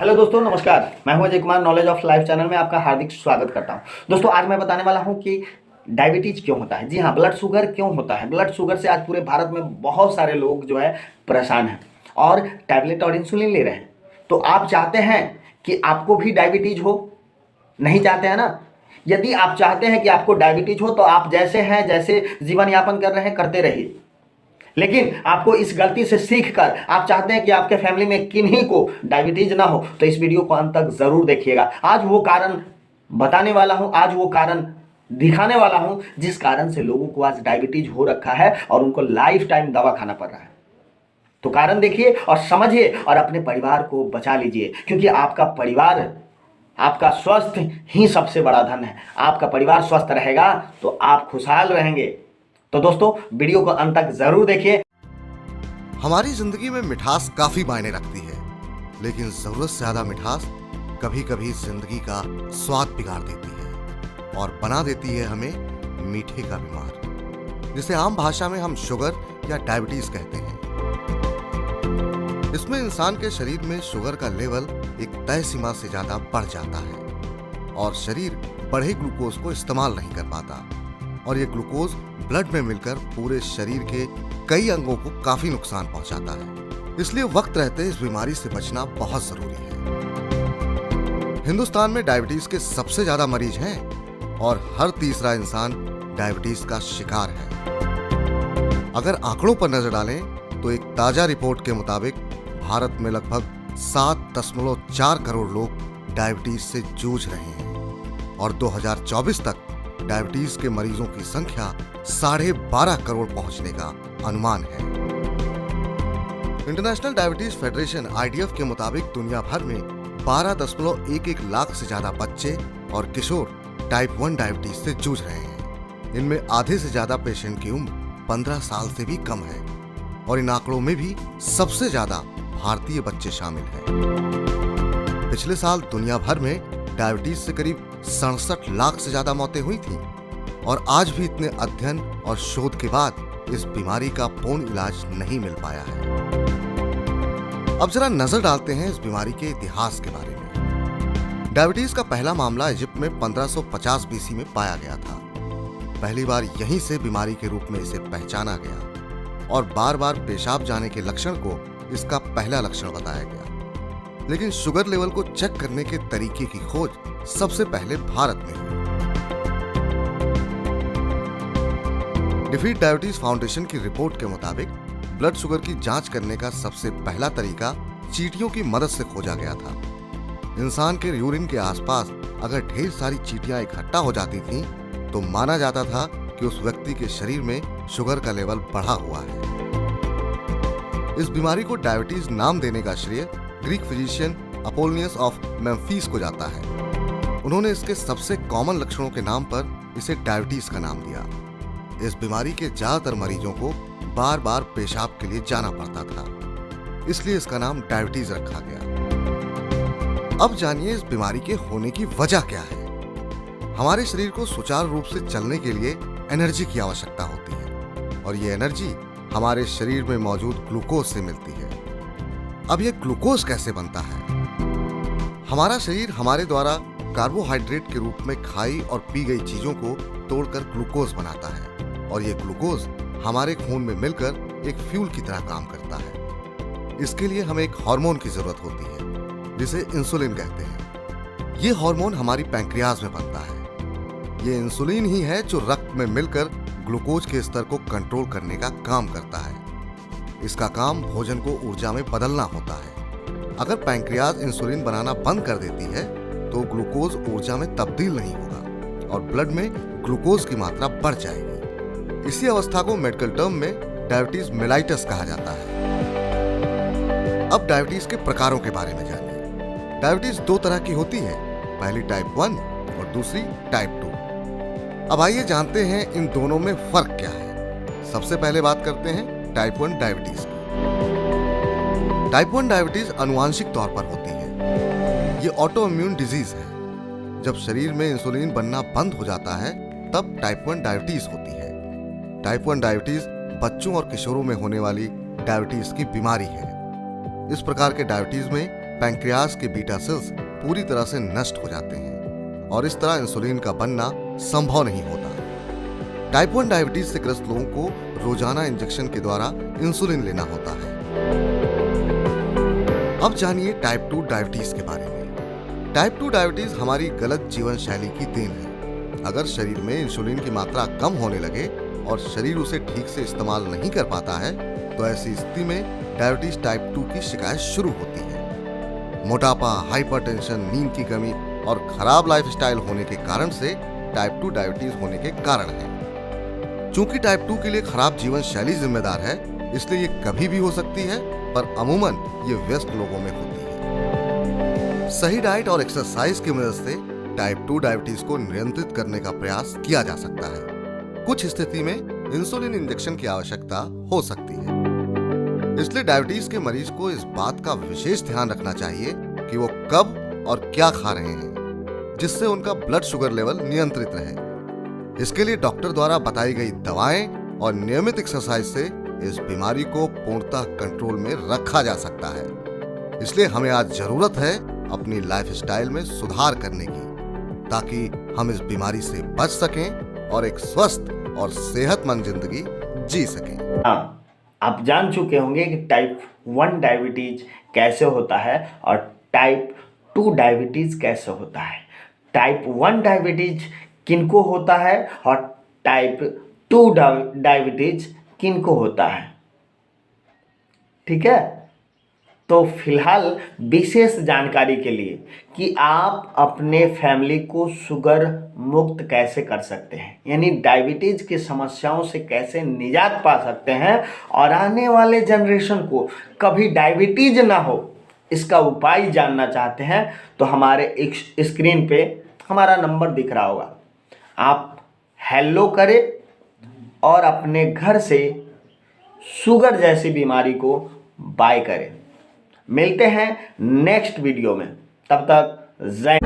Hello दोस्तों, नमस्कार। मैं हूं Ajay Kumar. Knowledge of life channel में आपका हार्दिक स्वागत करता हूं। दोस्तों, आज मैं बताने वाला हूं कि डायबिटीज क्यों होता है। जी हाँ, ब्लड शुगर क्यों होता है। ब्लड शुगर से आज पूरे भारत में बहुत सारे लोग जो है परेशान हैं और टैबलेट और इंसुलिन ले रहे हैं। तो आप चाहते हैं कि आपको भी डायबिटीज हो? नहीं चाहते हैं ना। यदि आप चाहते हैं कि आपको डायबिटीज हो तो आप जैसे हैं, जैसे जीवन यापन कर रहे हैं, करते रहिए। लेकिन आपको इस गलती से सीख कर आप चाहते हैं कि आपके फैमिली में किन्हीं को डायबिटीज ना हो, तो इस वीडियो को अंत तक जरूर देखिएगा। आज वो कारण बताने वाला हूं, आज वो कारण दिखाने वाला हूं जिस कारण से लोगों को आज डायबिटीज हो रखा है और उनको लाइफ टाइम दवा खाना पड़ रहा है। तो कारण देखिए और समझिए और अपने परिवार को बचा लीजिए, क्योंकि आपका परिवार, आपका स्वस्थ ही सबसे बड़ा धन है। आपका परिवार स्वस्थ रहेगा तो आप खुशहाल रहेंगे। तो दोस्तों, वीडियो को अंत तक जरूर देखिए। हमारी जिंदगी में मिठास काफी मायने रखती है, लेकिन जरूरत से ज्यादा मिठास कभी कभी जिंदगी का स्वाद बिगाड़ देती है और बना देती है हमें मीठे का बीमार, जिसे आम भाषा में हम शुगर या डायबिटीज कहते हैं। इसमें इंसान के शरीर में शुगर का लेवल एक तय सीमा से ज्यादा बढ़ जाता है और शरीर बढ़े ग्लूकोज को इस्तेमाल नहीं कर पाता और ये ग्लूकोज ब्लड में मिलकर पूरे शरीर के कई अंगों को काफी नुकसान पहुंचाता है। इसलिए वक्त रहते इस बीमारी से बचना बहुत जरूरी है। हिंदुस्तान में डायबिटीज के सबसे ज्यादा मरीज हैं और हर तीसरा इंसान डायबिटीज का शिकार है। अगर आंकड़ों पर नजर डालें तो एक ताजा रिपोर्ट के मुताबिक भारत में लगभग 7.4 करोड़ लोग डायबिटीज से जूझ रहे हैं और 2024 तक डायबिटीज के मरीजों की संख्या 12.5 करोड़ पहुंचने का अनुमान है। इंटरनेशनल डायबिटीज फेडरेशन (IDF) के मुताबिक दुनिया भर में 12.11 लाख से ज्यादा बच्चे और किशोर टाइप 1 डायबिटीज से जूझ रहे हैं। इनमें आधे से ज्यादा पेशेंट की उम्र 15 साल से भी कम है और इन आंकड़ों में भी सबसे ज्यादा भारतीय बच्चे शामिल हैं। पिछले साल दुनिया भर में डायबिटीज से करीब 67 लाख से ज्यादा मौतें हुई थीं और आज भी इतने अध्ययन और शोध के बाद इस बीमारी का पूर्ण इलाज नहीं मिल पाया है। अब जरा नजर डालते हैं इस बीमारी के इतिहास के बारे में। डायबिटीज का पहला मामला इजिप्ट में 1550 BC में पाया गया था। पहली बार यहीं से बीमारी के रूप में इसे पहचाना गया और बार बार पेशाब जाने के लक्षण को इसका पहला लक्षण बताया गया। लेकिन शुगर लेवल को चेक करने के तरीके की खोज सबसे पहले भारत में हुई। डिफीट डायबिटीज फाउंडेशन की रिपोर्ट के मुताबिक ब्लड शुगर की जांच करने का सबसे पहला तरीका चींटियों की मदद से खोजा गया था। इंसान के यूरिन के आसपास अगर ढेर सारी चींटियां इकट्ठा हो जाती थीं, तो माना जाता था कि उस व्यक्ति के शरीर में शुगर का लेवल बढ़ा हुआ है। इस बीमारी को डायबिटीज नाम देने का श्रेय Greek physician Apollonius of Memphis को जाता है। उन्होंने इसके सबसे कॉमन लक्षणों के नाम पर इसे डायबिटीज का नाम दिया। इस बीमारी के ज्यादातर मरीजों को बार बार पेशाब के लिए जाना पड़ता था, इसलिए इसका नाम डायबिटीज रखा गया। अब जानिए इस बीमारी के होने की वजह क्या है। हमारे शरीर को सुचारू रूप से चलने के लिए एनर्जी की आवश्यकता होती है और ये एनर्जी हमारे शरीर में मौजूद ग्लूकोज से मिलती है। अब ये ग्लूकोज कैसे बनता है? हमारा शरीर हमारे द्वारा कार्बोहाइड्रेट के रूप में खाई और पी गई चीजों को तोड़कर ग्लूकोज बनाता है और ये ग्लूकोज हमारे खून में मिलकर एक फ्यूल की तरह काम करता है। इसके लिए हमें एक हार्मोन की जरूरत होती है जिसे इंसुलिन कहते हैं। ये हार्मोन हमारी पैंक्रियाज में बनता है। ये इंसुलिन ही है जो रक्त में मिलकर ग्लूकोज के स्तर को कंट्रोल करने का काम करता है। इसका काम भोजन को ऊर्जा में बदलना होता है। अगर पैंक्रियाज इंसुलिन बनाना बंद कर देती है तो ग्लूकोज ऊर्जा में तब्दील नहीं होगा और ब्लड में ग्लूकोज की मात्रा बढ़ जाएगी। इसी अवस्था को मेडिकल टर्म में डायबिटीज मेलाइटस कहा जाता है। अब डायबिटीज के प्रकारों के बारे में जानिए। डायबिटीज दो तरह की होती है, पहली टाइप 1 और दूसरी टाइप 2। अब आइए जानते हैं इन दोनों में फर्क क्या है। सबसे पहले बात करते हैं टाइप 1 डायबिटीज की। टाइप 1 डायबिटीज आनुवांशिक तौर पर होती है। ये ऑटो इम्यून डिजीज है। जब शरीर में इंसुलिन बनना बंद हो जाता है तब टाइप 1 डायबिटीज होती है। टाइप 1 डायबिटीज बच्चों और किशोरों में होने वाली डायबिटीज की बीमारी है। इस प्रकार के डायबिटीज में पैंक्रियाज के बीटा सेल्स पूरी तरह से नष्ट हो जाते हैं और इस तरह इंसुलिन का बनना संभव नहीं होता। टाइप 1 डायबिटीज से ग्रस्त लोगों को रोजाना इंजेक्शन के द्वारा इंसुलिन लेना होता है। अब जानिए टाइप 2 डायबिटीज के बारे में। टाइप 2 डायबिटीज हमारी गलत जीवन शैली की देन है। अगर शरीर में इंसुलिन की मात्रा कम होने लगे और शरीर उसे ठीक से इस्तेमाल नहीं कर पाता है तो ऐसी स्थिति में डायबिटीज टाइप 2 की शिकायत शुरू होती है। मोटापा, हाइपरटेंशन, नींद की कमी और खराब लाइफस्टाइल होने के कारण से टाइप 2 डायबिटीज होने के कारण है। चूंकि टाइप 2 के लिए खराब जीवन शैली जिम्मेदार है, इसलिए ये कभी भी हो सकती है, पर अमूमन ये व्यस्त लोगों में होती है। सही डाइट और एक्सरसाइज की मदद से टाइप 2 डायबिटीज को नियंत्रित करने का प्रयास किया जा सकता है। कुछ स्थिति में इंसुलिन इंजेक्शन की आवश्यकता हो सकती है। इसलिए डायबिटीज के मरीज को इस बात का विशेष ध्यान रखना चाहिए कि वो कब और क्या खा रहे हैं, जिससे उनका ब्लड शुगर लेवल नियंत्रित रहे। इसके लिए डॉक्टर द्वारा बताई गई दवाएं और नियमित एक्सरसाइज से इस बीमारी को पूर्णतः कंट्रोल में रखा जा सकता है। इसलिए हमें आज जरूरत है अपनी लाइफस्टाइल में सुधार करने की, ताकि हम इस बीमारी से बच सकें और एक स्वस्थ और सेहतमंद जिंदगी जी सकें। हाँ, आप जान चुके होंगे कि टाइप 1 डायबिटीज कैसे होता है और टाइप 2 डायबिटीज कैसे होता है। टाइप 1 डायबिटीज किनको होता है और टाइप 2 डायबिटीज किनको होता है, ठीक है। तो फिलहाल विशेष जानकारी के लिए कि आप अपने फैमिली को शुगर मुक्त कैसे कर सकते हैं, यानी डायबिटीज की समस्याओं से कैसे निजात पा सकते हैं और आने वाले जनरेशन को कभी डायबिटीज ना हो, इसका उपाय जानना चाहते हैं तो हमारे स्क्रीन पे हमारा नंबर दिख रहा होगा। आप हेलो करें और अपने घर से शुगर जैसी बीमारी को बाय करें। मिलते हैं नेक्स्ट वीडियो में, तब तक जय।